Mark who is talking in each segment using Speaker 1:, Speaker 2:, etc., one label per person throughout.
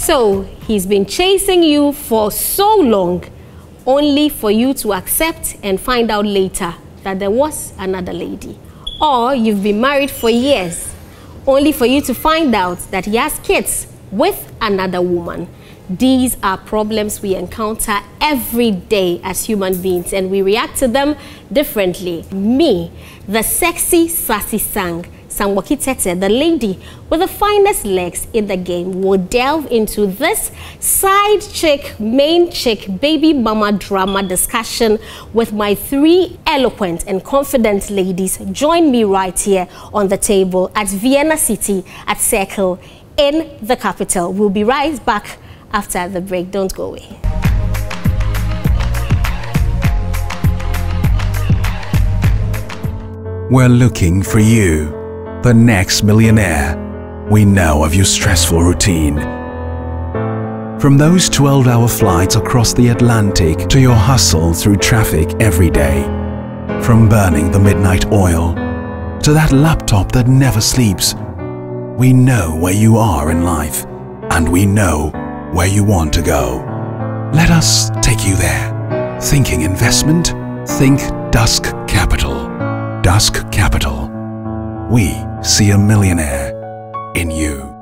Speaker 1: So he's been chasing you for so long, only for you to accept and find out later that there was another lady. Or you've been married for years, only for you to find out that he has kids with another woman. These are problems we encounter every day as human beings, and we react to them differently. Me, the sexy sassy sang, Samwoki Tete, the lady with the finest legs in the game, will delve into this side chick, main chick, baby mama drama discussion with my three eloquent and confident ladies. Join me right here on the table at Vienna City at Circle in the capital. We'll be right back after the break. Don't go away.
Speaker 2: We're looking for you, the next millionaire. We know of your stressful routine. From those 12-hour flights across the Atlantic to your hustle through traffic every day. From burning the midnight oil to that laptop that never sleeps. We know where you are in life, and we know where you want to go. Let us take you there. Thinking investment? Think Dusk Capital. Dusk Capital. We see a millionaire in you.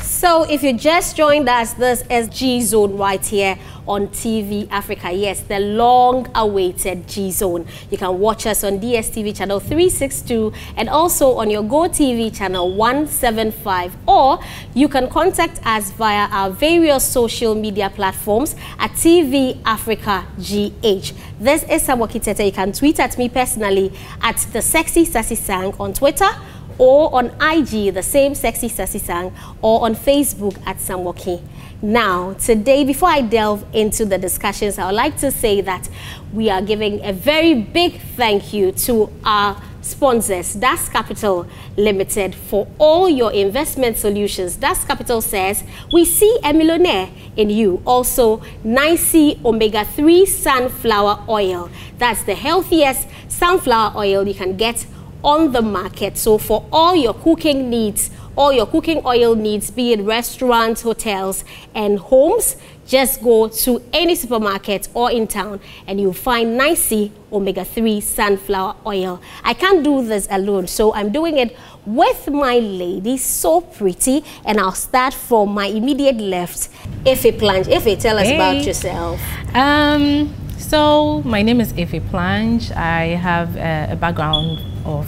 Speaker 1: So if you just joined us, this is G-Zone right here on TV Africa. Yes, the long-awaited G-Zone. You can watch us on DSTV channel 362 and also on your GoTV channel 175. Or you can contact us via our various social media platforms at TV Africa GH. This is Samwoki Tete. You can tweet at me personally at the Sexy Sassy Sang on Twitter, or on IG, the same Sexy Sassy Sang, or on Facebook at Samwoki. Now, today, before I delve into the discussions, I would like to say that we are giving a very big thank you to our sponsors, Das Capital Limited, for all your investment solutions. Das Capital says, we see a millionaire in you. Also, Nice Omega-3 Sunflower Oil. That's the healthiest sunflower oil you can get on the market. So for all your cooking needs, all your cooking oil needs, be it restaurants, hotels, and homes, just go to any supermarket or in town and you'll find Nice Omega-3 Sunflower Oil. I can't do this alone, so I'm doing it with my lady, so pretty, and I'll start from my immediate left. Ife Plange. Ife, tell us about yourself.
Speaker 3: So my name is Ife Plange. I have a background of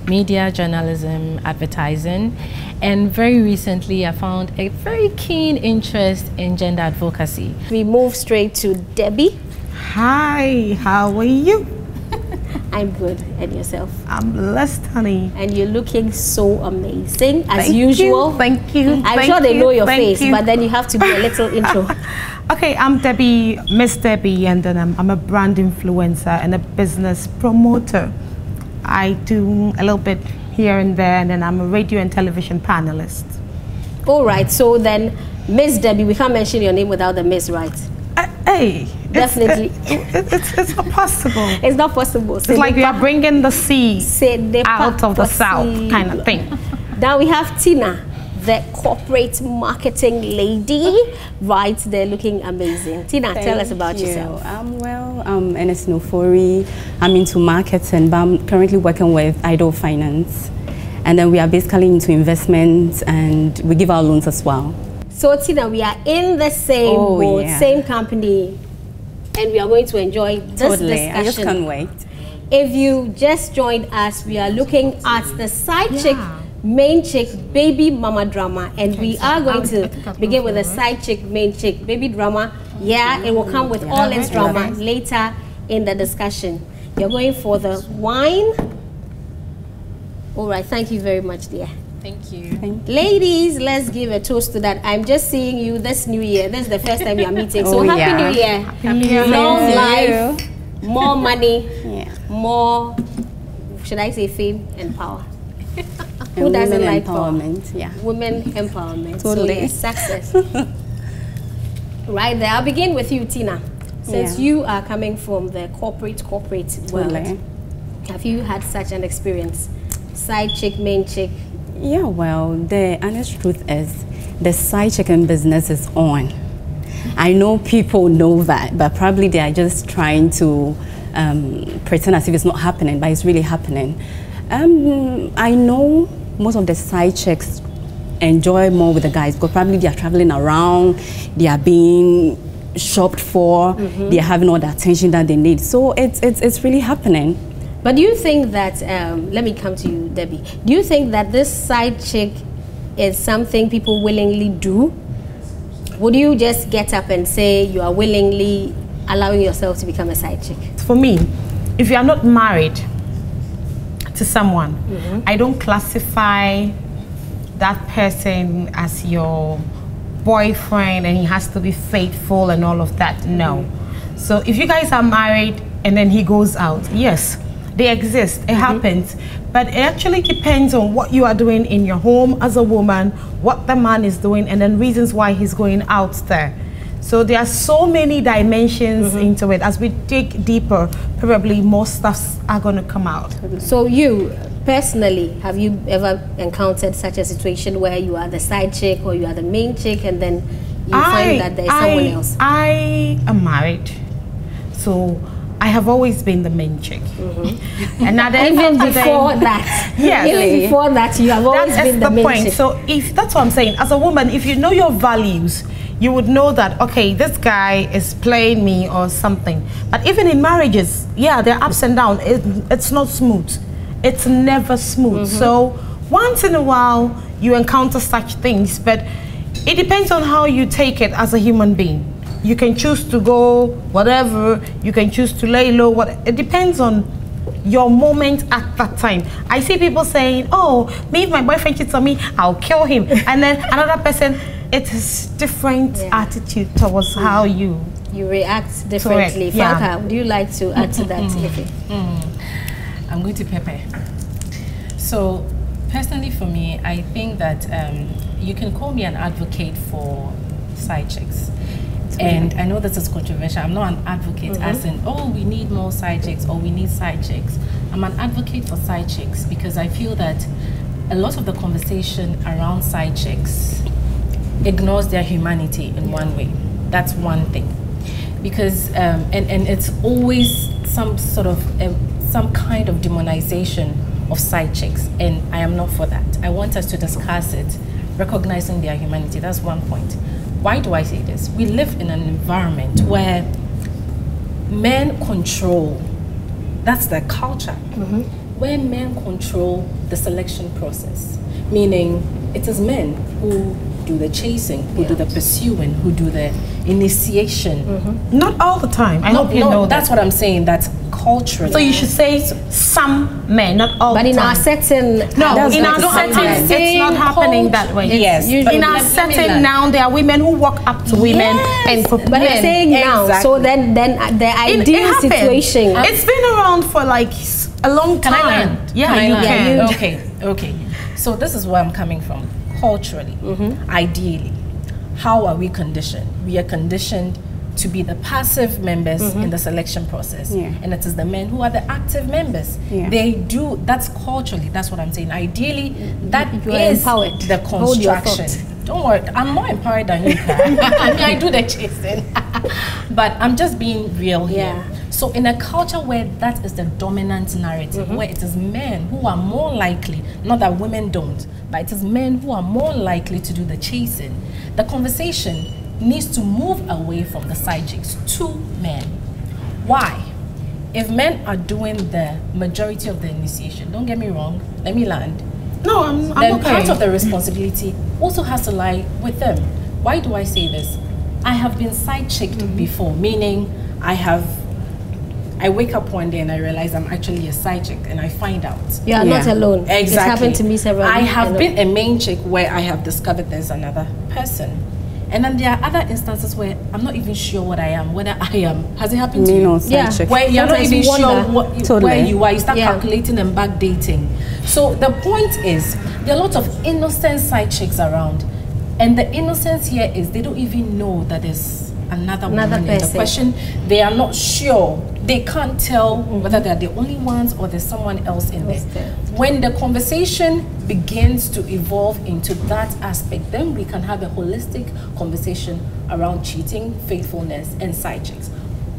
Speaker 3: media, journalism, advertising, and very recently I found a very keen interest in gender advocacy.
Speaker 1: We move straight to Debbie.
Speaker 4: Hi, how are you?
Speaker 1: I'm good. And yourself?
Speaker 4: I'm blessed, honey.
Speaker 1: And you're looking so amazing, as usual.
Speaker 4: Thank you.
Speaker 1: I'm sure they know your face, but then you have to do a little intro.
Speaker 4: Okay, I'm Debbie, Miss Debbie, and then I'm a brand influencer and a business promoter. I do a little bit here and there, and then I'm a radio and television panelist.
Speaker 1: All right, so then Miss Debbie, we can't mention your name without the Miss, right?
Speaker 4: Hey,
Speaker 1: definitely.
Speaker 4: It's not possible.
Speaker 1: It's not possible.
Speaker 4: It's like we are bringing the sea out of the south kind of thing.
Speaker 1: Now we have Tina, the corporate marketing lady, right there, looking amazing. Tina, tell us about yourself.
Speaker 5: Well, I'm Ernest Nofori. I'm into marketing, but I'm currently working with Idol Finance. And then we are basically into investments, and we give our loans as well.
Speaker 1: So Tina, we are in the same boat, same company, and we are going to enjoy this discussion.
Speaker 5: I just can't wait.
Speaker 1: If you just joined us, we are looking at the side chick, main chick, baby mama drama, and we are going to begin with the side chick, main chick, baby drama. Yeah, it will come with all its drama later in the discussion. You're going for the wine. All right, thank you very much, dear.
Speaker 3: Thank you.
Speaker 1: Ladies, let's give a toast to that. I'm just seeing you this new year. This is the first time we are meeting. So happy New Year.
Speaker 3: Happy New Year.
Speaker 1: Long life, more money, more, should I say, fame and power. Who doesn't like
Speaker 5: empowerment?
Speaker 1: Power? Yeah. Women empowerment.
Speaker 5: Totally.
Speaker 1: So success. Right there. I'll begin with you, Tina. Since you are coming from the corporate world,
Speaker 5: Totally.
Speaker 1: have you had such an experience? Side chick, main chick?
Speaker 5: Yeah, well, the honest truth is the side chicken business is on. I know people know that, but probably they are just trying to pretend as if it's not happening, but it's really happening. I know most of the side chicks enjoy more with the guys because probably they are traveling around, they are being shopped for, they are having all the attention that they need. So it's really happening.
Speaker 1: But do you think that, let me come to you, Debbie. Do you think that this side chick is something people willingly do? Would you just get up and say you are willingly allowing yourself to become a side chick?
Speaker 4: For me, if you are not married to someone, I don't classify that person as your boyfriend and he has to be faithful and all of that. No. So if you guys are married and then he goes out, yes, they exist, it happens, but it actually depends on what you are doing in your home as a woman, what the man is doing, and then reasons why he's going out there. So there are so many dimensions into it. As we dig deeper, probably more stuffs are going to come out.
Speaker 1: So you, personally, have you ever encountered such a situation where you are the side chick or you are the main chick and then you find that there's someone else?
Speaker 4: I am married, so I have always been the main chick. And at the end
Speaker 1: Even
Speaker 4: of the
Speaker 1: before
Speaker 4: day,
Speaker 1: that,
Speaker 4: yes,
Speaker 1: even before that, you have always been the main chick.
Speaker 4: So if that's what I'm saying, as a woman, if you know your values, you would know that, okay, this guy is playing me or something. But even in marriages, yeah, there are ups and downs. It's not smooth. It's never smooth. So once in a while, you encounter such things, but it depends on how you take it as a human being. You can choose to go whatever, you can choose to lay low, it depends on your moment at that time. I see people saying, oh, me, if my boyfriend cheats on me, I'll kill him. And then another person, it is different attitude towards how you
Speaker 1: react differently. Franca, would you like to add to that, Ife?
Speaker 3: I'm going to Pepe. So personally for me, I think that you can call me an advocate for side chicks. And I know this is controversial. I'm not an advocate as in, oh, we need more side chicks or we need side chicks. I'm an advocate for side chicks because I feel that a lot of the conversation around side chicks ignores their humanity in one way. That's one thing. Because, and it's always some sort of, some kind of demonization of side chicks. And I am not for that. I want us to discuss it, recognizing their humanity. That's one point. Why do I say this? We live in an environment where men control, that's the culture, where men control the selection process. Meaning, it is men who do the chasing, who do the pursuing, who do the initiation.
Speaker 4: Not all the time. I hope you know that.
Speaker 3: That's what I'm saying. That's culturally.
Speaker 4: So you should say some men, not all the time.
Speaker 1: But in our setting,
Speaker 4: no, in our setting, it's not happening that way.
Speaker 3: Yes.
Speaker 4: In our setting now, there are women who walk up to women and propose.
Speaker 1: But I'm saying now, so then the ideal situation.
Speaker 4: It's been around for like a long time.
Speaker 3: Can I land?
Speaker 4: Yeah, you can.
Speaker 3: Okay. So this is where I'm coming from. Culturally, ideally, how are we conditioned? We are conditioned to be the passive members in the selection process, and it is the men who are the active members. They do, that's culturally, that's what I'm saying. Ideally, that is
Speaker 1: empowered.
Speaker 3: The construction. Don't worry, I'm more empowered than you. I mean, I do the chasing, but I'm just being real here. So in a culture where that is the dominant narrative, where it is men who are more likely, not that women don't, but it is men who are more likely to do the chasing, the conversation needs to move away from the side chicks to men. Why? If men are doing the majority of the initiation, don't get me wrong, let me land.
Speaker 4: No, I'm
Speaker 3: then
Speaker 4: okay.
Speaker 3: Part of the responsibility also has to lie with them. Why do I say this? I have been side chicked before, meaning I wake up one day and I realize I'm actually a side chick and I find out.
Speaker 1: You are not alone.
Speaker 3: Exactly.
Speaker 1: It's happened to me several times.
Speaker 3: I have been a main chick where I have discovered there's another person. And then there are other instances where I'm not even sure what I am, whether I am. Has it happened to you?
Speaker 5: No, side chick.
Speaker 3: Where you're not even sure where you are. You start
Speaker 1: Yeah.
Speaker 3: calculating and backdating. So the point is, there are lots of innocent side chicks around. And the innocence here is they don't even know that there's another woman in the question. They are not sure. They can't tell whether they're the only ones or there's someone else in there. When the conversation begins to evolve into that aspect, then we can have a holistic conversation around cheating, faithfulness, and side chicks.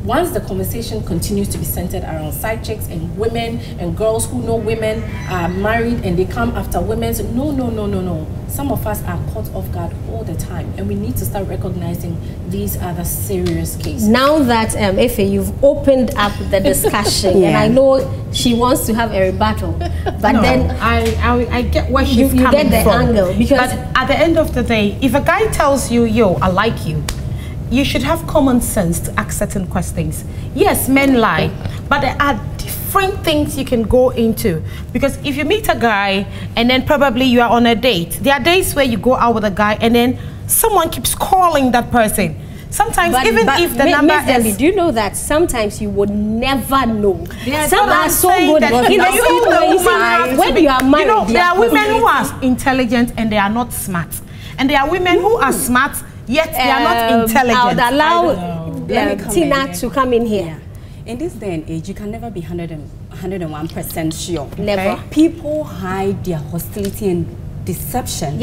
Speaker 3: Once the conversation continues to be centered around side chicks and women and girls who know women are married and they come after women, so no. Some of us are caught off guard all the time, and we need to start recognizing these are the serious cases.
Speaker 1: Now that Efe, you've opened up the discussion, and I know she wants to have a rebuttal, but
Speaker 4: no,
Speaker 1: then
Speaker 4: I get where she's coming
Speaker 1: get the
Speaker 4: from.
Speaker 1: angle, because
Speaker 4: but at the end of the day, if a guy tells you, yo, I like you, you should have common sense to ask certain questions. Yes, men lie, but there are different things you can go into. Because if you meet a guy and then probably you are on a date, there are days where you go out with a guy and then someone keeps calling that person. Sometimes if the number is...
Speaker 1: Debbie, do you know that sometimes you would never know?
Speaker 4: Yes,
Speaker 1: some are so good. When you are married,
Speaker 4: you know, there are women who are intelligent and they are not smart. And there are women who are smart, yet they are not intelligent.
Speaker 1: I would allow Tina to come in here.
Speaker 5: Yeah. In this day and age, you can never be 101% sure.
Speaker 1: Never.
Speaker 5: People hide their hostility and deception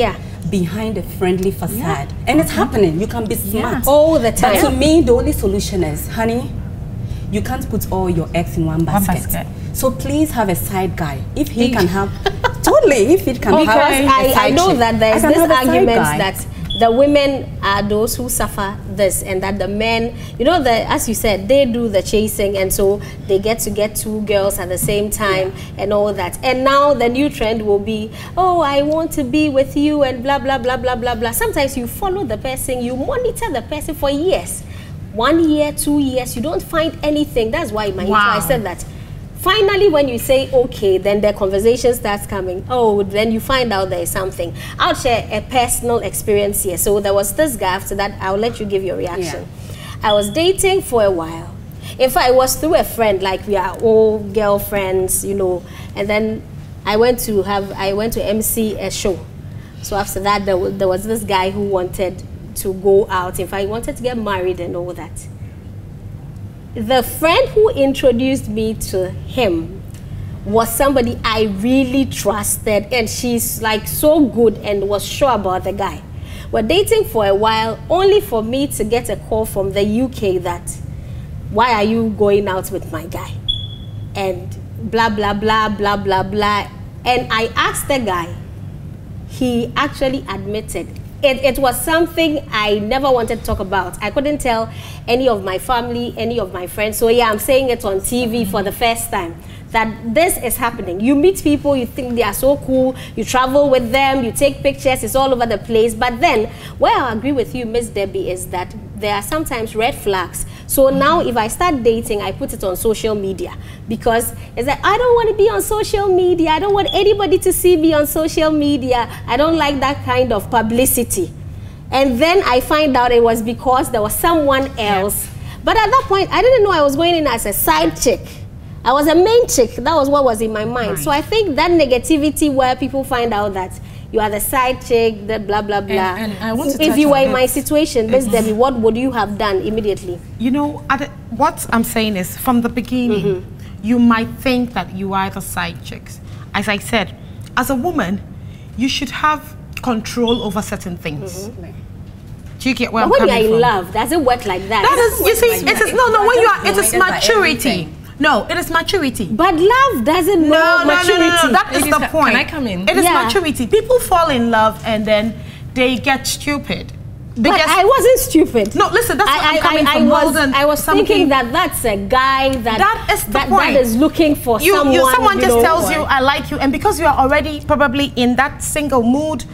Speaker 5: behind a friendly facade. And it's happening. You can be smart
Speaker 1: all the time.
Speaker 5: But to me, the only solution is, honey, you can't put all your eggs in one basket. So please have a side guy. If he can have... Totally, if it can have a side
Speaker 1: I know
Speaker 5: chick.
Speaker 1: that there's this argument that the women are those who suffer this, and that the men, you know, as you said, they do the chasing, and so they get two girls at the same time and all that. And now the new trend will be, oh, I want to be with you and blah, blah, blah, blah, blah, blah. Sometimes you follow the person, you monitor the person for years. 1 year, 2 years, you don't find anything. That's why in my intro I said that. Finally, when you say okay, then the conversation starts coming. Oh, then you find out there is something. I'll share a personal experience here. So there was this guy. After that, I'll let you give your reaction. I was dating for a while. In fact, it was through a friend, like we are all girlfriends, you know. And then I went to MC a show. So after that, there was this guy who wanted to go out. In fact, he wanted to get married and all that. The friend who introduced me to him was somebody I really trusted, and she's like so good and was sure about the guy. We're dating for a while, only for me to get a call from the UK that, why are you going out with my guy? And blah, blah, blah, blah, blah, blah. And I asked the guy, he actually admitted it was something I never wanted to talk about. I couldn't tell any of my family, any of my friends. So yeah, I'm saying it on TV for the first time, that this is happening. You meet people, you think they are so cool, you travel with them, you take pictures, it's all over the place. But then, where I agree with you, Miss Debbie, is that there are sometimes red flags. So now if I start dating, I put it on social media, because it's like, I don't want to be on social media. I don't want anybody to see me on social media. I don't like that kind of publicity. And then I find out it was because there was someone else. But at that point, I didn't know I was going in as a side chick. I was a main chick. That was what was in my mind. So I think that negativity where people find out that you are the side chick, that blah, blah, blah.
Speaker 3: And I want to
Speaker 1: if you were in my situation, Miss Debbie, what would you have done immediately?
Speaker 4: You know, what I'm saying is, from the beginning, you might think that you are the side chicks. As I said, as a woman, you should have control over certain things. Do you get where I'm coming from?
Speaker 1: When you're in love, does it work like that?
Speaker 4: That is, you see, it is, no, when you are, it is maturity. No, it is maturity.
Speaker 1: But love doesn't know maturity.
Speaker 4: No. That is the point.
Speaker 3: Can I come in?
Speaker 4: It is maturity. People fall in love and then they get stupid.
Speaker 1: But I wasn't stupid.
Speaker 4: No, listen, that's what I'm coming from.
Speaker 1: I was thinking that that's a guy that
Speaker 4: is the point.
Speaker 1: That is looking for someone.
Speaker 4: Someone just tells you, I like you, and because you are already probably in that single mood,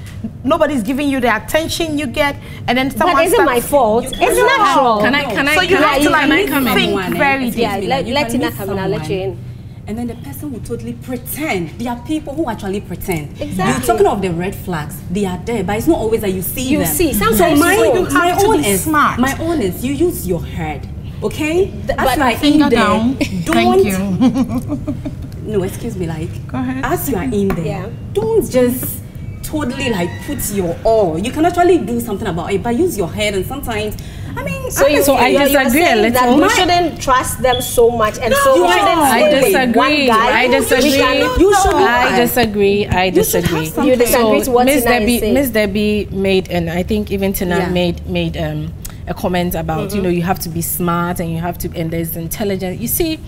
Speaker 4: nobody's giving you the attention you get, and then someone.
Speaker 1: But isn't my fault? It's natural.
Speaker 3: Can I?
Speaker 4: So you have to
Speaker 3: like
Speaker 4: think very deeply.
Speaker 1: Yeah, let Tina come in. I'll let you in.
Speaker 5: And then the person will totally pretend. There are people who actually pretend.
Speaker 1: Exactly.
Speaker 5: You're talking of the red flags. They are there, but it's not always that you see them.
Speaker 1: You see. Sometimes
Speaker 5: so
Speaker 4: my
Speaker 5: own is you use your head. Okay?
Speaker 4: As you are in there,
Speaker 5: don't.
Speaker 4: Thank you.
Speaker 5: No, excuse me. Like,
Speaker 4: go ahead.
Speaker 5: As you are in there, don't just totally like put your all. You can actually do something about it, but use your head. And sometimes I mean,
Speaker 3: so I disagree a little.
Speaker 1: That we shouldn't trust them so much, and so we shouldn't stay with one guy.
Speaker 3: I disagree. I disagree. I disagree.
Speaker 1: You disagree to what
Speaker 3: Miss
Speaker 1: Tina is saying.
Speaker 3: Miss Debbie made, and I think even Tina made a comment about you have to be smart and you have to, and there's intelligence. You see.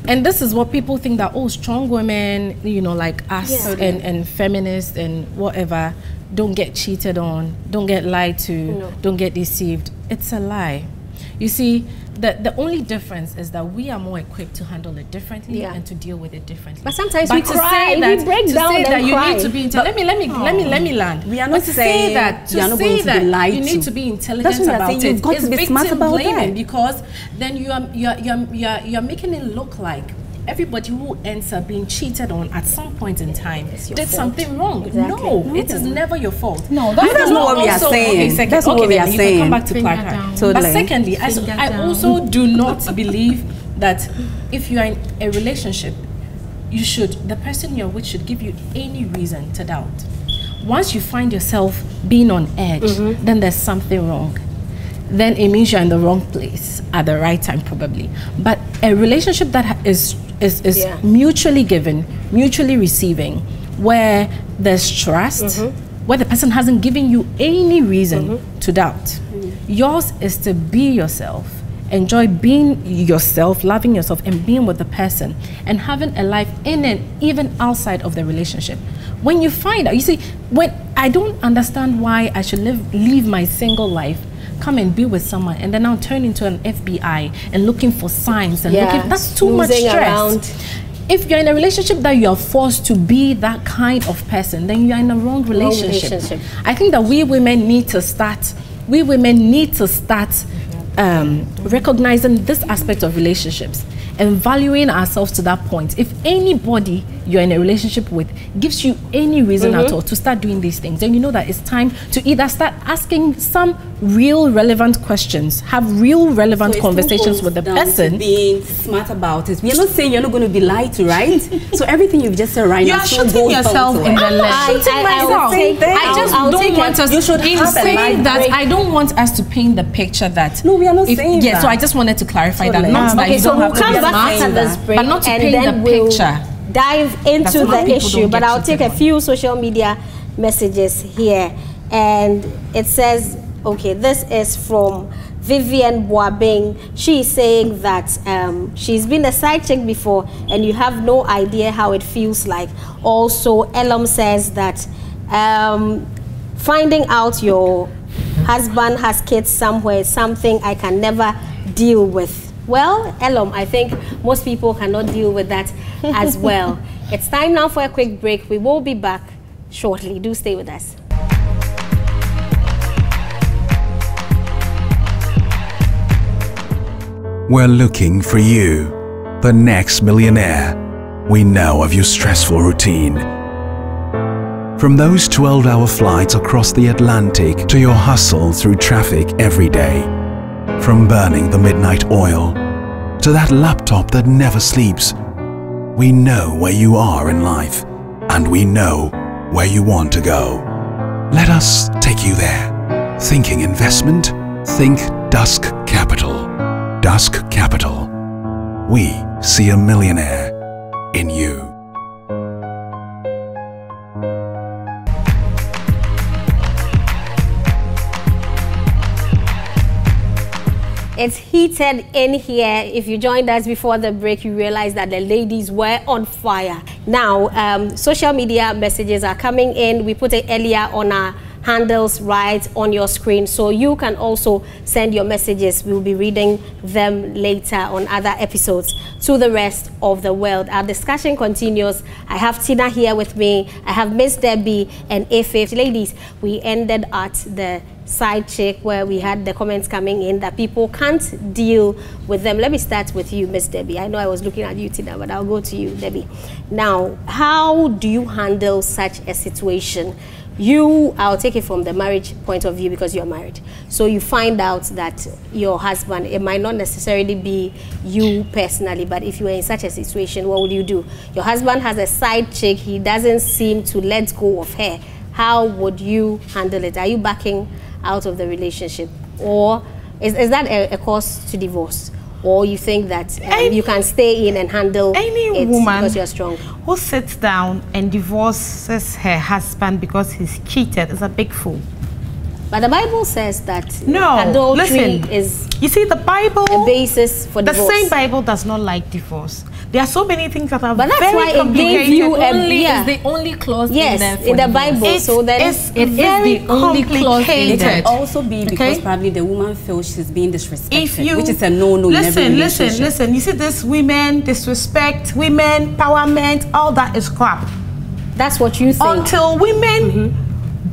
Speaker 3: And this is what people think that, oh, strong women, like us and feminists and whatever, don't get cheated on, don't get lied to, don't get deceived. It's a lie. You see, the only difference is that we are more equipped to handle it differently and to deal with it differently.
Speaker 1: But sometimes we cry, we break down and cry.
Speaker 3: You need to be intelligent. Let me land.
Speaker 5: We are not saying
Speaker 3: that
Speaker 5: you are not going to be lied to.
Speaker 3: You need to be intelligent about it.
Speaker 5: You've got to be smart about that.
Speaker 3: Because then you're making it look like everybody who ends up being cheated on at some point in time did something wrong. Exactly. No, it is never your fault.
Speaker 5: No, that's not what we are saying. That's not what we are saying.
Speaker 3: You can come back to clarify.
Speaker 5: Totally.
Speaker 3: But secondly, I also do not believe that if you are in a relationship, the person you're with should give you any reason to doubt. Once you find yourself being on edge, then there's something wrong. Then it means you're in the wrong place at the right time, probably. But a relationship that is mutually given, mutually receiving, where there's trust, where the person hasn't given you any reason to doubt. Yours is to be yourself, enjoy being yourself, loving yourself, and being with the person, and having a life in and even outside of the relationship. When you find out, you see, when I don't understand why I should leave my single life, come and be with someone, and then I'll turn into an FBI and looking for signs and that's too much stress. Around. If you're in a relationship that you're forced to be that kind of person, then you're in a wrong relationship. I think that we women need to start recognizing this aspect of relationships and valuing ourselves to that point. If anybody you're in a relationship with gives you any reason at all to start doing these things, then you know that it's time to either start asking some real relevant questions, have real relevant conversations with the person.
Speaker 5: Being smart about it. We're not saying you're not going to be lied to, right? So everything you've just said right now,
Speaker 4: you're shooting yourself in the leg.
Speaker 3: I just don't want us. You should say that. I don't want us to paint the picture that.
Speaker 5: No, we are not saying that.
Speaker 3: Yeah, so I just wanted to clarify that. Not that you don't have to be smart,
Speaker 1: after this break,
Speaker 3: but not to paint the picture.
Speaker 1: Dive into the issue, but I'll take a few social media messages here, and it says, okay, this is from Vivian Boabing. She's saying that she's been a side chick before and you have no idea how it feels like. Also, Elam says that finding out your husband has kids somewhere is something I can never deal with. Well, Elam, I think most people cannot deal with that as well. It's time now for a quick break. We will be back shortly. Do stay with us.
Speaker 2: We're looking for you, the next millionaire. We know of your stressful routine. From those 12-hour flights across the Atlantic to your hustle through traffic every day. From burning the midnight oil to that laptop that never sleeps. We know where you are in life, and we know where you want to go. Let us take you there. Thinking investment? Think Dusk Capital. Dusk Capital. We see a millionaire in you.
Speaker 1: It's heated in here. If you joined us before the break, you realize that the ladies were on fire. Now, social media messages are coming in. We put it earlier on our handles right on your screen, so you can also send your messages. We'll be reading them later on other episodes to the rest of the world. Our discussion continues. I have Tina here with me. I have Miss Debbie and Efe. Ladies, we ended at the side chick where we had the comments coming in that people can't deal with them. Let me start with you, Miss Debbie. I know I was looking at you, Tina, but I'll go to you, Debbie. Now, how do you handle such a situation? I'll take it from the marriage point of view because you're married. So you find out that your husband, it might not necessarily be you personally, but if you were in such a situation, what would you do? Your husband has a side chick, he doesn't seem to let go of her. How would you handle it? Are you backing out of the relationship, or Is that a cause to divorce? Or you think that you can stay in and handle
Speaker 4: any
Speaker 1: it
Speaker 4: woman
Speaker 1: because you're strong?
Speaker 4: Who sits down and divorces her husband because he's cheated is a big fool.
Speaker 1: But the Bible says that
Speaker 4: no,
Speaker 1: adultery
Speaker 4: listen,
Speaker 1: is
Speaker 4: you see the Bible,
Speaker 1: a basis for divorce.
Speaker 4: The same Bible does not like divorce. There are so many things that are
Speaker 1: but that's
Speaker 4: very
Speaker 1: why
Speaker 4: complicated.
Speaker 1: It gave you
Speaker 3: is the only clause in there for
Speaker 1: in the Bible. So then
Speaker 3: it is the only clause in
Speaker 5: It
Speaker 3: there.
Speaker 5: can also be because probably the woman feels she's being disrespected, which is a no-no.
Speaker 4: Listen. You see this women disrespect, women empowerment, all that is crap.
Speaker 1: That's what you think.
Speaker 4: Until women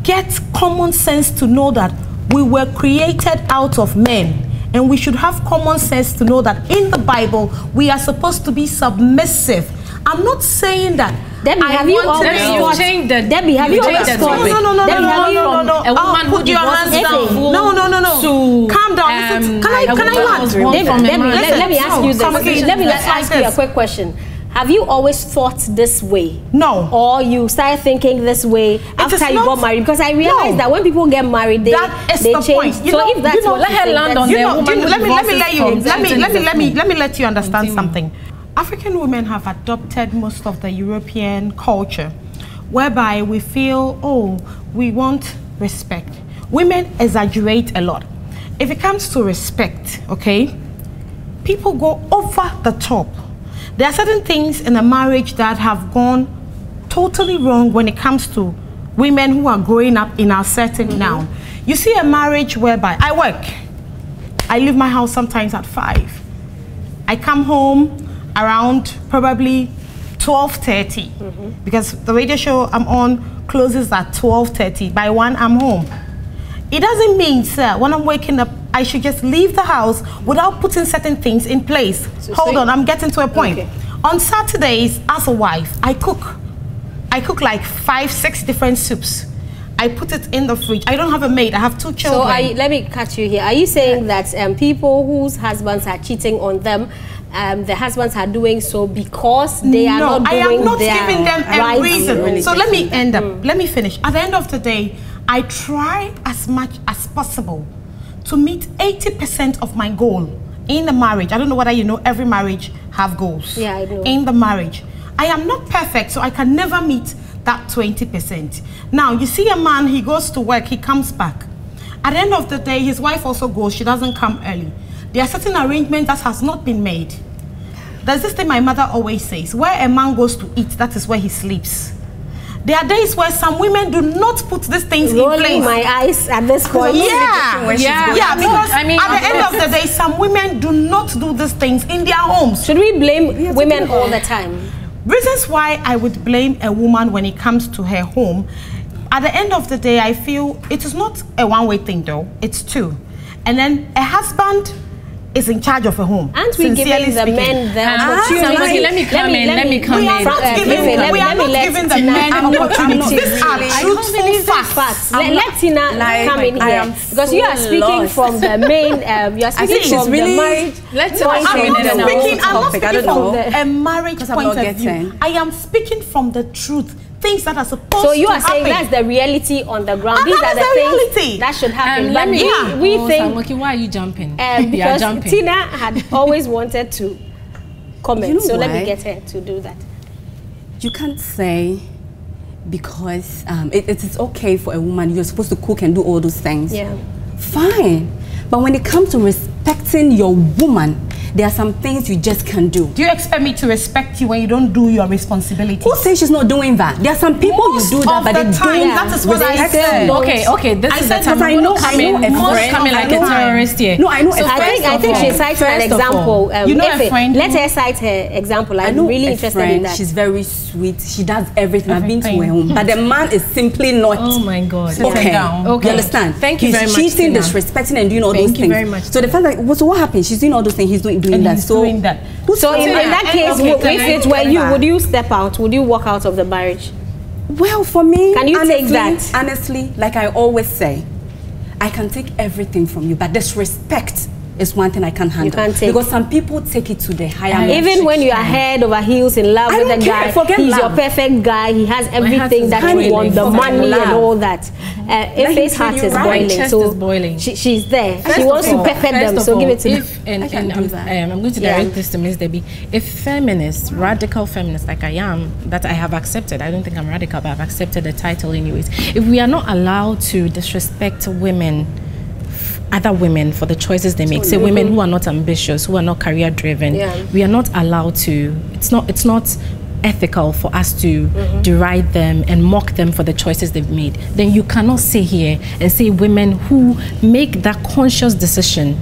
Speaker 4: get common sense to know that we were created out of men. And we should have common sense to know that in the Bible, we are supposed to be submissive. I'm not saying that.
Speaker 1: Debbie, have you always thought? Debbie, have you always thought?
Speaker 4: No.
Speaker 3: A woman
Speaker 4: put your hands down. No. Calm down. Listen, can I land?
Speaker 1: Debbie, let me ask you this. Let me ask you a quick question. Have you always thought this way?
Speaker 4: No.
Speaker 1: Or you started thinking this way after you got married? Because I realized that when people get married, they change. So if that's what
Speaker 3: let her land on their woman,
Speaker 4: let me let you understand something. African women have adopted most of the European culture, whereby we feel, oh, we want respect. Women exaggerate a lot. If it comes to respect, okay, people go over the top. There are certain things in a marriage that have gone totally wrong when it comes to women who are growing up in our setting now. You see a marriage whereby I work. I leave my house sometimes at 5. I come home around probably 12:30 because the radio show I'm on closes at 12:30. By 1, I'm home. It doesn't mean, sir, when I'm waking up, I should just leave the house without putting certain things in place. Hold on, I'm getting to a point. Okay. On Saturdays, as a wife, I cook. I cook like 5, 6 different soups. I put it in the fridge. I don't have a maid. I have 2 children.
Speaker 1: So let me cut you here. Are you saying that people whose husbands are cheating on them, the husbands are doing so because they are not doing their
Speaker 4: I am not giving them a reason.
Speaker 1: Really
Speaker 4: so let me end up. Let me finish. At the end of the day, I try as much as possible to meet 80% of my goal in the marriage. I don't know whether you know every marriage have goals.
Speaker 1: Yeah, I do.
Speaker 4: In the marriage. I am not perfect, so I can never meet that 20%. Now, you see a man, he goes to work, he comes back. At the end of the day, his wife also goes, she doesn't come early. There are certain arrangements that has not been made. There's this thing my mother always says, where a man goes to eat, that is where he sleeps. There are days where some women do not put these things in place.
Speaker 1: Rolling my eyes at this point.
Speaker 4: Because at the end of the day, some women do not do these things in their homes.
Speaker 1: Should we blame women all the time?
Speaker 4: Reasons why I would blame a woman when it comes to her home. At the end of the day, I feel it is not a one-way thing though, it's 2. And then a husband is in charge of a home.
Speaker 1: Aren't we giving the men the opportunity?
Speaker 3: Let me come in.
Speaker 4: We are not giving the men opportunity. These are truthful facts.
Speaker 1: Let Tina come in here. Because you are speaking from the main, you are speaking from the marriage. I'm not speaking from a marriage point of view. I am speaking from the truth. Things that are supposed to happen. So you are saying that's the reality on the ground. These are the things that should happen. But we think.
Speaker 3: Okay, why are you jumping?
Speaker 1: Because Tina had always wanted to comment. So let me get her to do that.
Speaker 5: You can't say because it is okay for a woman. You're supposed to cook and do all those things.
Speaker 1: Yeah.
Speaker 5: Fine. But when it comes to respecting your woman, there are some things you just can't do.
Speaker 4: Do you expect me to respect you when you don't do your responsibility?
Speaker 5: Who says she's not doing that? There are some people who do that, but they don't.
Speaker 4: That is what I said.
Speaker 3: Okay, this is the time.
Speaker 5: I know a friend
Speaker 3: coming like a terrorist here.
Speaker 5: No, I know a friend.
Speaker 1: I think she cited an example.
Speaker 4: You know a friend?
Speaker 1: Let her cite her example. I'm really interested in that.
Speaker 5: She's very sweet. She does everything. I've been to her home. But the man is simply not.
Speaker 3: Oh my God.
Speaker 5: Okay. You understand?
Speaker 3: Thank you very much.
Speaker 5: He's cheating, disrespecting, and doing all those things.
Speaker 3: Thank you very much.
Speaker 5: So the fact that, so what happened? She's doing all those things. He's doing that. So in
Speaker 1: that case, if it were you, would you step out? Would you walk out of the marriage?
Speaker 5: Well, for me,
Speaker 1: can you take that?
Speaker 5: Honestly, like I always say, I can take everything from you, but disrespect, is one thing I can't handle.
Speaker 1: can't take.
Speaker 5: Because some people take it to the higher.
Speaker 1: Even when you are head over heels in love with a guy, he's your perfect guy. He has everything that you want, the money and all that. Ife's heart is boiling, so she's there. She wants to pepper them, so give it to me.
Speaker 3: I'm going to direct this to Miss Debbie. If feminists, radical feminists like I am, that I have accepted, I don't think I'm radical, but I've accepted the title anyways. If we are not allowed to disrespect women, other women for the choices they make, say women who are not ambitious, who are not career driven, we are not allowed to, it's not ethical for us to deride them and mock them for the choices they've made. Then you cannot sit here and say women who make that conscious decision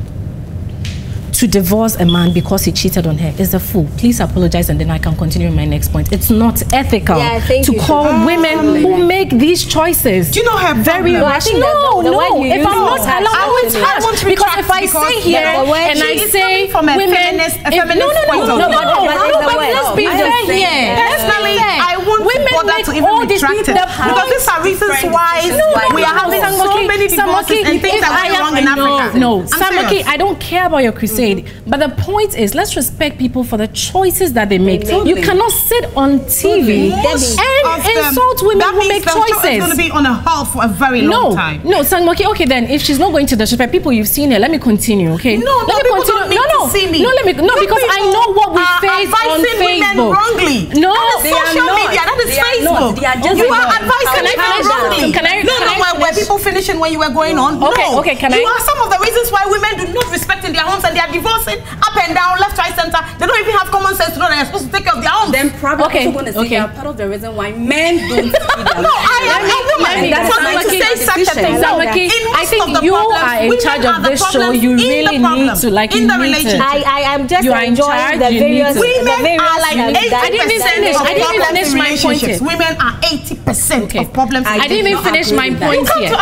Speaker 3: to divorce a man because he cheated on her is a fool. Please apologize and then I can continue my next point. It's not ethical to call women who make these choices.
Speaker 4: Do you know her
Speaker 3: very much? No, if I'm not allowed, it's harsh. Because if I say here and I say women, let's be fair here.
Speaker 4: Personally, I want women to even retract it because these are reasons why we are having so many divorces and things are going wrong in Africa.
Speaker 3: No, Samaki, I don't care about your crusade. But the point is, let's respect people for the choices that they make. You cannot sit on TV and insult women who make choices.
Speaker 4: It's going to be on a halt for a very long time.
Speaker 3: No, Sangmoki, okay then, if she's not going to disrespect people you've seen here, let me continue, okay?
Speaker 4: No, let me continue.
Speaker 3: Because I know what we face on Facebook.
Speaker 4: Wrongly.
Speaker 3: No,
Speaker 4: that is social media. That is Facebook. You are advising women wrongly. Were people finishing when you were going on?
Speaker 3: Okay, can I?
Speaker 4: You are some of the reasons why women do not respect in their homes and they are divorcing up and down, left, right, center. They don't even have common sense to know that they're supposed to take care of their homes.
Speaker 5: Then probably also going to say they are part of the reason why men don't see them.
Speaker 4: No, I am a woman. That's what to say such a thing.
Speaker 3: I think you are in charge of this show. You really need to
Speaker 4: in the relationship.
Speaker 1: I am just enjoying the various.
Speaker 4: Women are like 80%
Speaker 3: I didn't finish my point.
Speaker 4: Women are 80% of problems.
Speaker 3: I didn't even finish my point here.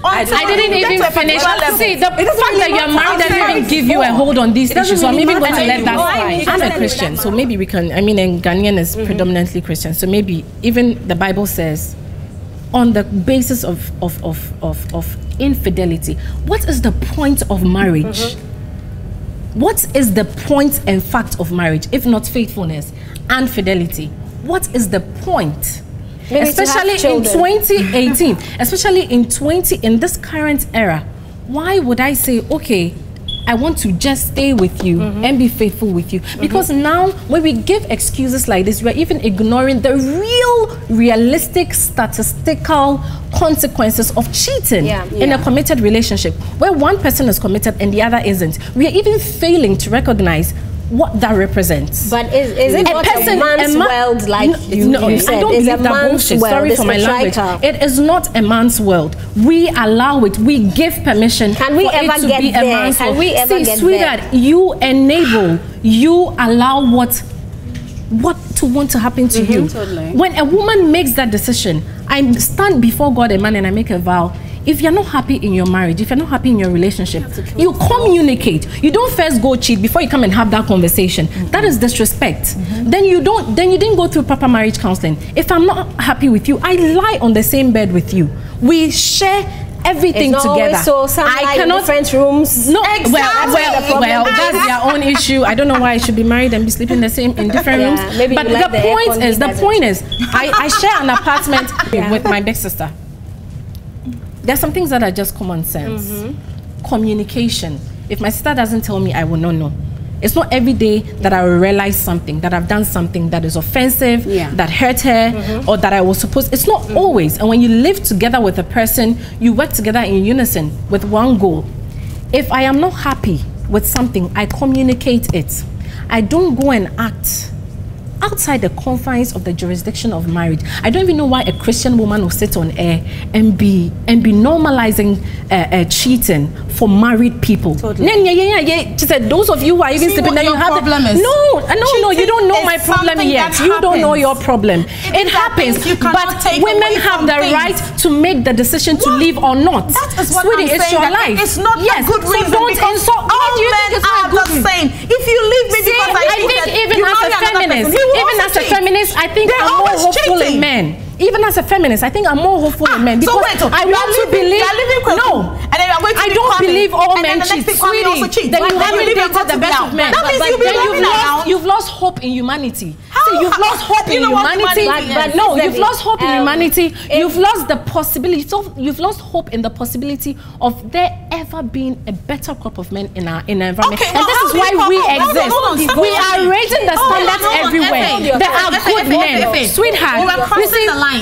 Speaker 4: I
Speaker 3: didn't even finish. See, the fact that you're married doesn't even give you a hold on these issues. So I'm even going to let that slide. I'm a Christian, so maybe we can. I mean, and Ghanaian is predominantly Christian, so maybe even the Bible says, on the basis of infidelity, what is the point of marriage? What is the point and fact of marriage if not faithfulness and fidelity? What is the point? Maybe especially in 2018, especially in this current era, why would I say, okay, I want to just stay with you and be faithful with you? Because now when we give excuses like this, we're even ignoring the realistic statistical consequences of cheating in a committed relationship, where one person is committed and the other isn't. We are even failing to recognize what that represents.
Speaker 1: But is it not a man's world like you said?
Speaker 3: I don't believe that bullshit. Sorry for my language. It is not a man's world. We allow it. We give permission.
Speaker 1: Can we ever get there? Can we ever get there?
Speaker 3: Sweetheart, you enable, you allow what to want to happen to you.
Speaker 5: Totally.
Speaker 3: When a woman makes that decision, I stand before God, a man, and I make a vow. If you're not happy in your marriage, if you're not happy in your relationship, you communicate. You don't first go cheat before you come and have that conversation. That is disrespect. Then you didn't go through proper marriage counseling. If I'm not happy with you, I lie on the same bed with you. We share everything together.
Speaker 1: So I cannot different rooms.
Speaker 3: No, well, that's their own issue. I don't know why I should be married and be sleeping in different rooms.
Speaker 1: Maybe
Speaker 3: but the point is, I share an apartment with my big sister. There's some things that are just common sense. Communication. If my sister doesn't tell me, I will not know. It's not every day that I will realize something, that I've done something that is offensive, that hurt her, or that I was supposed. It's not always. And when you live together with a person, you work together in unison with one goal. If I am not happy with something, I communicate it. I don't go and act outside the confines of the jurisdiction of marriage. I don't even know why a Christian woman will sit on air and be normalizing cheating for married people. She said, those of you who are even sleeping there, you have no, you don't know my problem yet. You don't know your problem. It happens, but women have the right to make the decision to leave or not.
Speaker 4: That is what
Speaker 3: Sweetie,
Speaker 4: I'm
Speaker 3: it's
Speaker 4: saying.
Speaker 3: your life.
Speaker 4: It's not a good reason.
Speaker 3: So don't insult.
Speaker 4: All men are the same. If you leave me because I think even as a feminist,
Speaker 3: I think I'm more hopeful in men. Even as a feminist, I think I'm more hopeful in men because I want to believe.
Speaker 4: and then you are going to
Speaker 3: I don't believe all men cheat, sweetie. Then you haven't dated the best of men.
Speaker 4: That means
Speaker 3: you've lost hope in humanity. See, you've lost hope in humanity. But no, you've lost hope in humanity. You've lost the possibility. So you've lost hope in the possibility of there ever being a better crop of men in our environment. And this is why we exist. We are raising the standards everywhere. There are good men, sweetheart.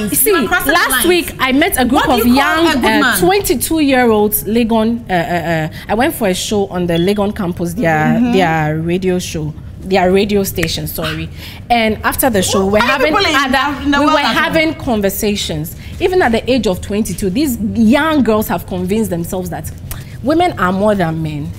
Speaker 3: You see, last week I met a group of young 22-year-olds. Legon. I went for a show on the Legon campus. Their radio show. Their radio station, sorry. And after the show, we're having conversations. Even at the age of 22, these young girls have convinced themselves that women are more than men.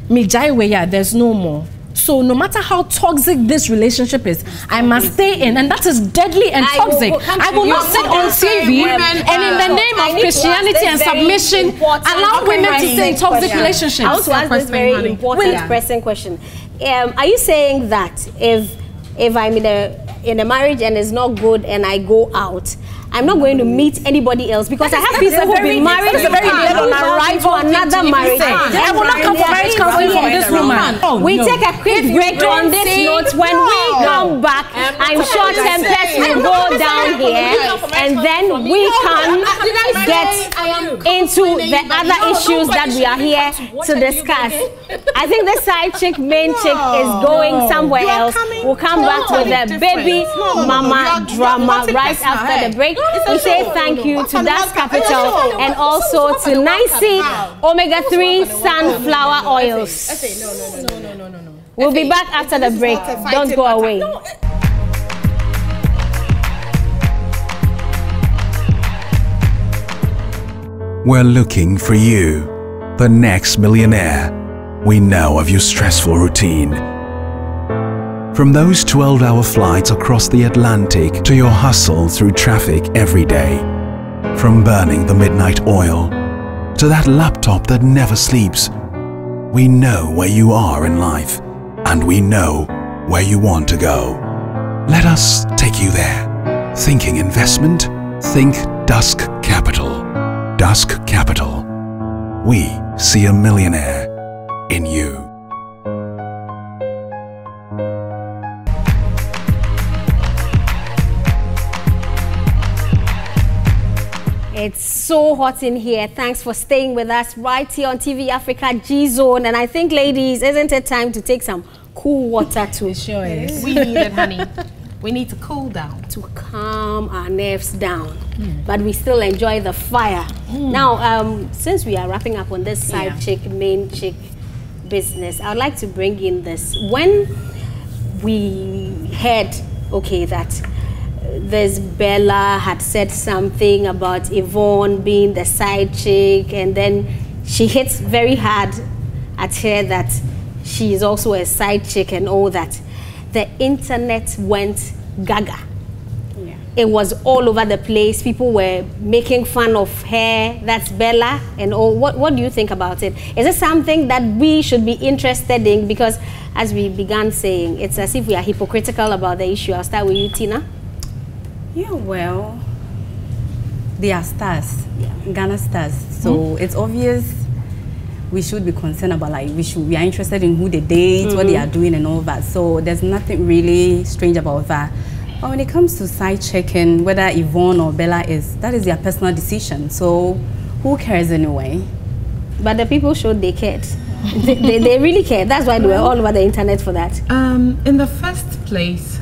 Speaker 3: There's no more. So no matter how toxic this relationship is, I must stay in, and that is deadly and toxic. I will not sit on TV and in the name of Christianity and submission, allow women to stay in toxic relationships.
Speaker 1: I want to ask this very important pressing question. Are you saying that if I'm in a marriage and it's not good and I go out, I'm not going to meet anybody else? Because I have people who've been married and arrive to another marriage.
Speaker 3: I will not come for marriage counseling from this woman.
Speaker 1: We take a quick break on this note. When we come back, I'm sure templates will go down here, and then we can get into the other issues that we are here to discuss. I think the side chick, main chick is going somewhere else. We'll come back with the baby mama drama right after the break. We say thank you to Das Capital and also to Nicey Omega-3 sunflower oils.
Speaker 3: No.
Speaker 1: We'll be back after the break. Don't go away.
Speaker 2: We're looking for you, the next millionaire. We know of your stressful routine. From those 12-hour flights across the Atlantic to your hustle through traffic every day. From burning the midnight oil to that laptop that never sleeps. We know where you are in life, and we know where you want to go. Let us take you there. Thinking investment? Think Dusk Capital. Dusk Capital. We see a millionaire in you.
Speaker 1: It's so hot in here. Thanks for staying with us right here on TV Africa G Zone. And I think, ladies, isn't it time to take some cool water too?
Speaker 3: It sure is.
Speaker 4: We need it, honey. We need to cool down.
Speaker 1: To calm our nerves down. But we still enjoy the fire. Now, since we are wrapping up on this side chick, main chick business, I would like to bring in this. When we heard, okay, that this Bella had said something about Yvonne being the side chick, and then she hits very hard at her that she is also a side chick and all that. The internet went gaga. Yeah. It was all over the place. People were making fun of her, that's Bella, and all. What do you think about it? Is it something that we should be interested in? Because as we began saying, it's as if we are hypocritical about the issue. I'll start with you, Tina.
Speaker 5: Yeah, well, they are stars, Ghana stars. So it's obvious we should be concerned about, like, we are interested in who they date, what they are doing and all that. So there's nothing really strange about that. But when it comes to side checking, whether Yvonne or Bella that is their personal decision. So who cares anyway?
Speaker 1: But the people showed they cared. they really cared. That's why they were all over the internet for that.
Speaker 4: In the first place,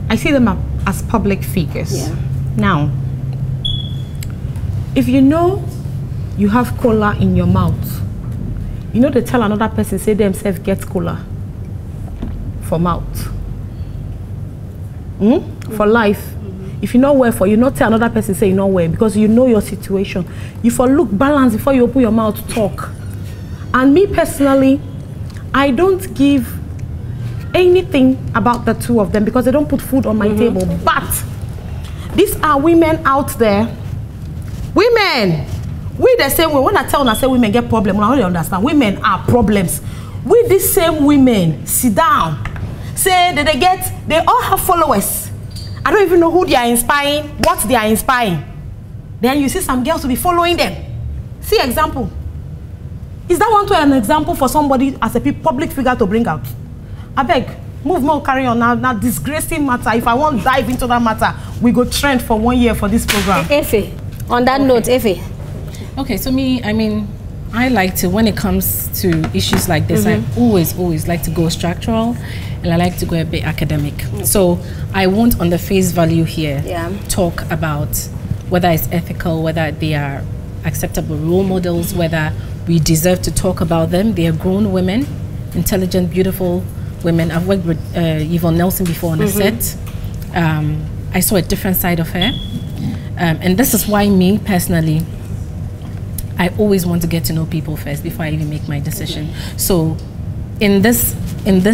Speaker 4: I see them as public figures.
Speaker 1: Yeah.
Speaker 4: Now, if you know you have cola in your mouth, you know they tell another person, say themselves, get cola for mouth. For life. If you know where for, you not tell another person, say you know where, because you know your situation. You for look balance before you open your mouth to talk. And me personally, I don't give anything about the two of them because they don't put food on my table. But these are women out there. Women, we the same way. When I tell them, I say women get problems, I don't really understand. Women are problems. We these same women sit down, say that they all have followers. I don't even know who they are inspiring, what they are inspiring. Then you see some girls will be following them. See example. Is that one to an example for somebody as a public figure to bring out? I beg, move more, carry on now. Now, disgracing matter. If I want to dive into that matter, we go trend for 1 year for this program.
Speaker 1: Efe, on that note, Efe.
Speaker 3: Okay, so me, I mean, I like to, when it comes to issues like this, I always like to go structural, and I like to go a bit academic. So I won't, on the face value here, talk about whether it's ethical, whether they are acceptable role models, whether we deserve to talk about them. They are grown women, intelligent, beautiful women. I've worked with Yvonne Nelson before on a set. I saw a different side of her. And this is why me, personally, I always want to get to know people first before I even make my decision. So in this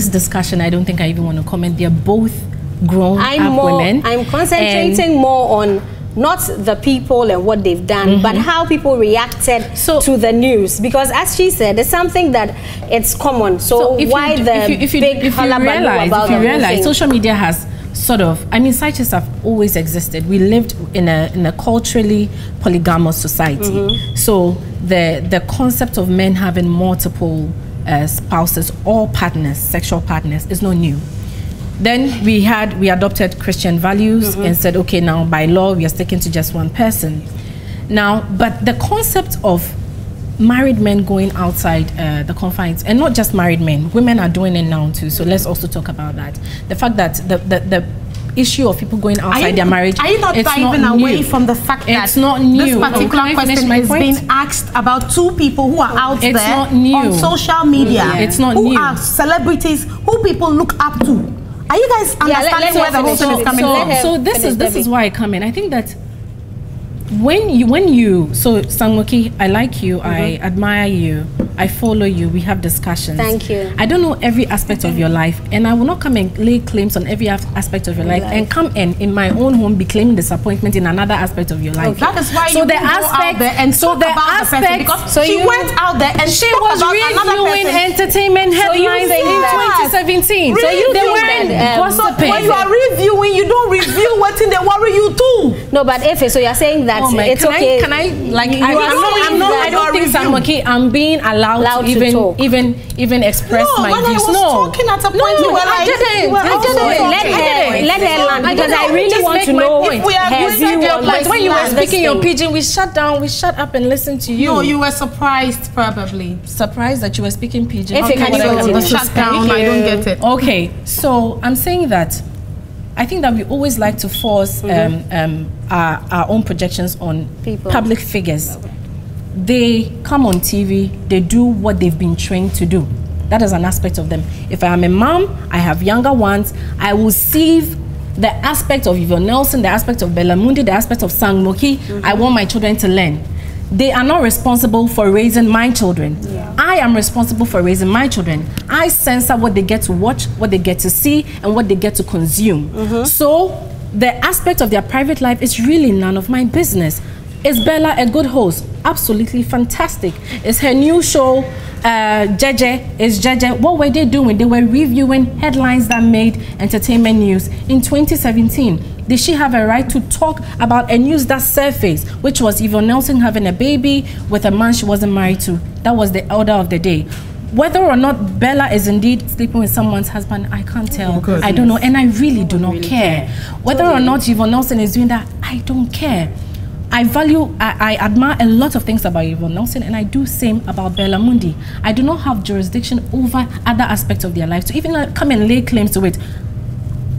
Speaker 3: discussion, I don't think I even want to comment. They're both grown up women.
Speaker 1: I'm concentrating more on not the people and what they've done, but how people reacted to the news. Because as she said, it's something that it's common. So why
Speaker 3: if you realize social media has sort of, I mean, side chicks have always existed. We lived in a culturally polygamous society. So the concept of men having multiple spouses or partners, sexual partners, is not new. Then we adopted Christian values and said, okay, now by law we are sticking to just one person. Now, but the concept of married men going outside the confines, and not just married men, women are doing it now too. So let's also talk about that. The fact that the issue of people going outside their marriage,
Speaker 4: are you not diving away from the fact that
Speaker 3: it's not new?
Speaker 4: This particular question is being asked about two people who are out there on social media.
Speaker 3: It's not new.
Speaker 4: Who are celebrities, who people look up to. Are you guys understanding where the whole thing is coming from?
Speaker 3: So this is why I come in. I think that when you so Sangmoki, I like you, I admire you, I follow you, we have discussions.
Speaker 1: Thank you.
Speaker 3: I don't know every aspect of your life, and I will not come and lay claims on every aspect of your life and come in my own home be claiming disappointment in another aspect of your life.
Speaker 4: That is why you go out there and talk about the person, because she went out there and
Speaker 3: she was reviewing entertainment headlines in 2017.
Speaker 1: So you
Speaker 3: they weren't gossiping.
Speaker 4: When you are reviewing, you don't review what's in the worry you too.
Speaker 1: No, but Efe, so you're saying that it's okay.
Speaker 3: Can I like I don't think Sangmoki, I'm being allowed to even express my views.
Speaker 4: No, talking at a point
Speaker 3: I didn't.
Speaker 1: Let her land, because I really want to know her view on this.
Speaker 3: When you were speaking your pidgin, we shut up and listened to you.
Speaker 4: No, you were surprised, probably.
Speaker 3: Surprised that you were speaking pidgin.
Speaker 1: If
Speaker 4: shut down, I don't get it.
Speaker 3: Okay, so I'm saying that I think that we always like to force our own projections on public figures. They come on TV, they do what they've been trained to do. That is an aspect of them. If I am a mom, I have younger ones, I will sieve the aspect of Yvonne Nelson, the aspect of Bella Mundi, the aspect of Sangmoki. I want my children to learn. They are not responsible for raising my children. I am responsible for raising my children. I censor what they get to watch, what they get to see, and what they get to consume. So the aspect of their private life is really none of my business. Is Bella a good host? Absolutely fantastic. Is her new show, Jeje? What were they doing? They were reviewing headlines that made entertainment news in 2017. Did she have a right to talk about a news that surfaced, which was Yvonne Nelson having a baby with a man she wasn't married to? That was the order of the day. Whether or not Bella is indeed sleeping with someone's husband, I can't tell. I don't know, and I really do not care. Whether or not Yvonne Nelson is doing that, I don't care. I admire a lot of things about Yvonne Nelson, and I do same about Bella Mundi. I do not have jurisdiction over other aspects of their life to even come and lay claims to it.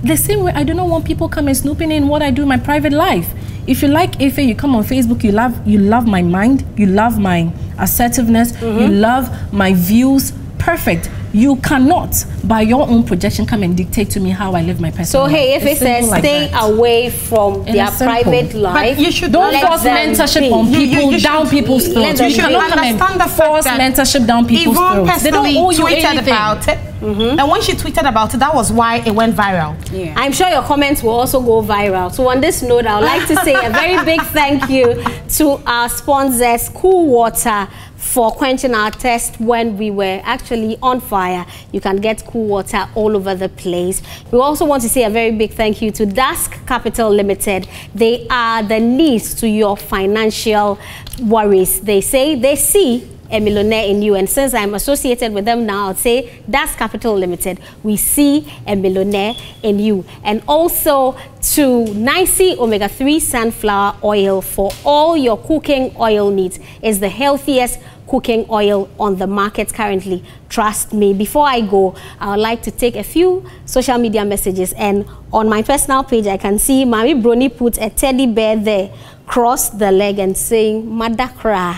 Speaker 3: The same way I do not want people coming snooping in what I do in my private life. If you like Efe, you come on Facebook, you love my mind, you love my assertiveness, you love my views, perfect. You cannot, by your own projection, come and dictate to me how I live my personal life.
Speaker 1: So hey, if it says stay away from their private life,
Speaker 4: but you should
Speaker 3: don't force mentorship on people, down people's throats. You cannot come and force mentorship down people's throats. They don't owe you anything
Speaker 4: about it. And when she tweeted about it, that was why it went viral.
Speaker 1: I'm sure your comments will also go viral. So on this note, I would like to say a very big thank you to our sponsors, Cool Water, for quenching our thirst when we were actually on fire. You can get cool water all over the place. We also want to say a very big thank you to Dask Capital Limited. They are the knees to your financial worries. They say they see a millionaire in you. And since I'm associated with them now, I'll say that's Capital Limited. We see a millionaire in you. And also to Nicey Omega-3 Sunflower Oil for all your cooking oil needs. It's the healthiest cooking oil on the market currently. Trust me. Before I go, I would like to take a few social media messages. And on my personal page, I can see Mami Brony put a teddy bear there, cross the leg and saying, Madakra.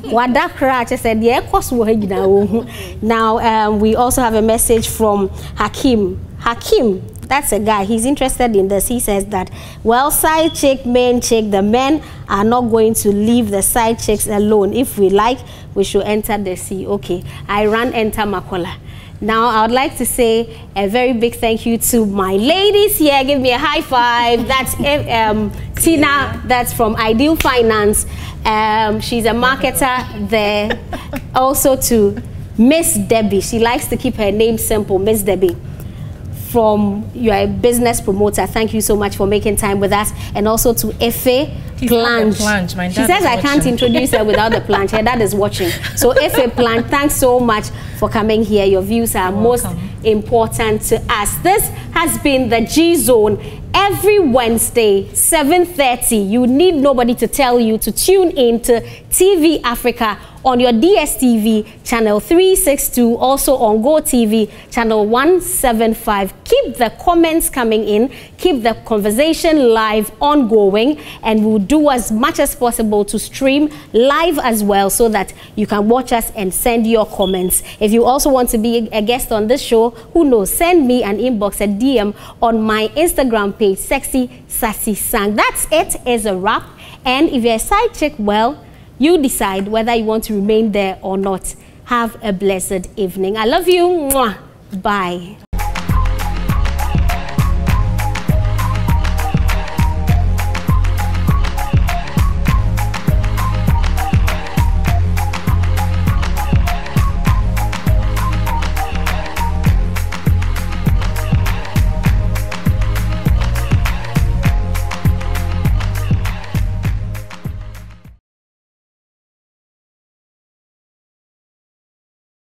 Speaker 1: Wadakra. She said, yeah, now, we also have a message from Hakim. Hakim, that's a guy. He's interested in this. He says that, well, side chick, main chick, the men are not going to leave the side chicks alone. If we like, we should enter the sea. Okay, I ran enter Makola. Now, I would like to say a very big thank you to my ladies here. Give me a high five. That's Tina, that's from Ideal Finance. She's a marketer there. Also to Miss Debbie. She likes to keep her name simple, Miss Debbie. You're a business promoter. Thank you so much for making time with us. And also to Efe Planche. She says I can't introduce her without the planche. Her dad is watching. So Efe Planche, thanks so much for coming here. Your views are most important to us. This has been the G Zone. Every Wednesday, 7:30. You need nobody to tell you to tune in to TV Africa on your DSTV channel 362, also on GoTV channel 175. Keep the comments coming in, keep the conversation live, ongoing, and we'll do as much as possible to stream live as well so that you can watch us and send your comments. If you also want to be a guest on this show, who knows, send me an inbox, a DM on my Instagram page, Sexy Sassy Sang. That's it, is a wrap. And if you're a side chick, well, you decide whether you want to remain there or not. Have a blessed evening. I love you. Mwah. Bye.